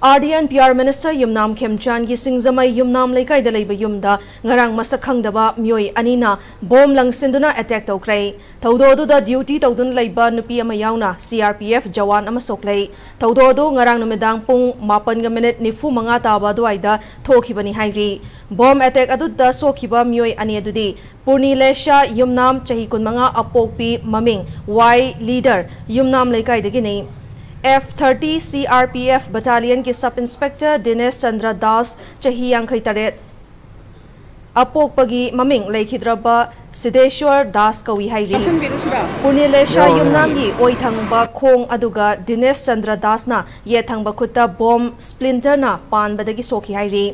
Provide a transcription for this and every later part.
RDN PR Minister Yumnam Khemchand gi Singzamai Yumnam Laikai da leiba yumda ngarang masak khangdaba mioi anina bom langsinduna attack tawkrai thaudo du da duty tawdun leiba nupi ama yauna CRPF jawan ama soklei thaudo du ngarang numedang pung 8:95 taba duaida thokibani hairi bom attack adu da sokhiba mioi ani adudi Purnilesha Yumnam chahi kunmanga apokpi maming Y leader Yumnam Laikai dagini F30 CRPF Battalion के sub inspector Dinesh Chandra दास चाही यांखई तरेट अपोकपगी ममिंग लेखिद्रबा सिद्धेश्वर दास कवी हाइरी पुर्निलेशा युमनामगी ओइथंगबा खोंग अदुगा दिनेश चंद्र दासना ये थंगबा खुत्ता Baum स्प्लिंटरना पानबदगी सोखी हाइरी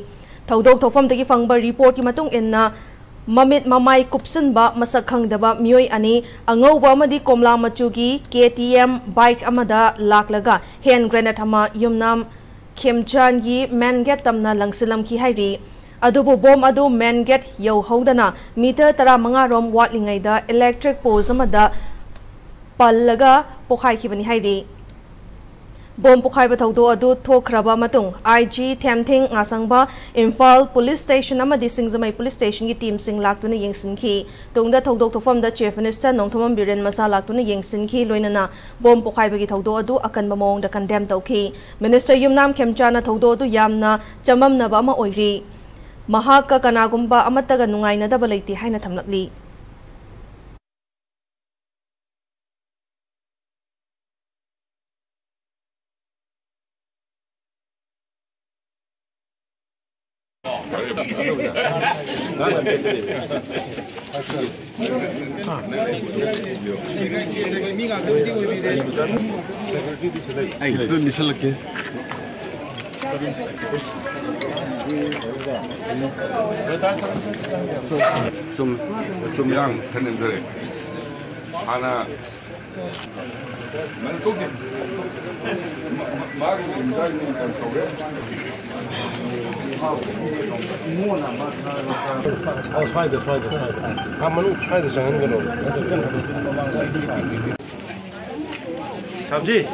थौदोक थोफमदगी फंगबा report की मतुंग इन्ना Mamit mamai kupsunba masak khangdaba mioi ani angauba amadi komla machugi KTM bike amada laklaga hand grenade ama Yumnam Khemchand gi main gate tamna langsilam ki hairi adubu bom adu main gate yau hodana meter 15 rom watlingai da electric post amada pallaga pokhai khibani hairi Bom Pukai Bataudo Adu Tokraba Matung, IG Tempting Asangba, Imphal Police Station Amadi Singzamai Police Station team sing Laktuna Yingsinki, Tungda Taudo to form the Chief Minister Nongtomam Biren Masa Laktuna Yingsinki, Loinana, Bom Pukai Bagitaudo Adu, Akan Mamong, the Condemned Oki, Minister Yumnam Khemchand Taudo Yamna, Jamam Nabama Oiri, Mahaka Kanagumba Amataga Nungaina Dabalati Haina Tamnatli. 좀 양 했는데 하나 try this. I'm going to try this. I'm going to. Sabji.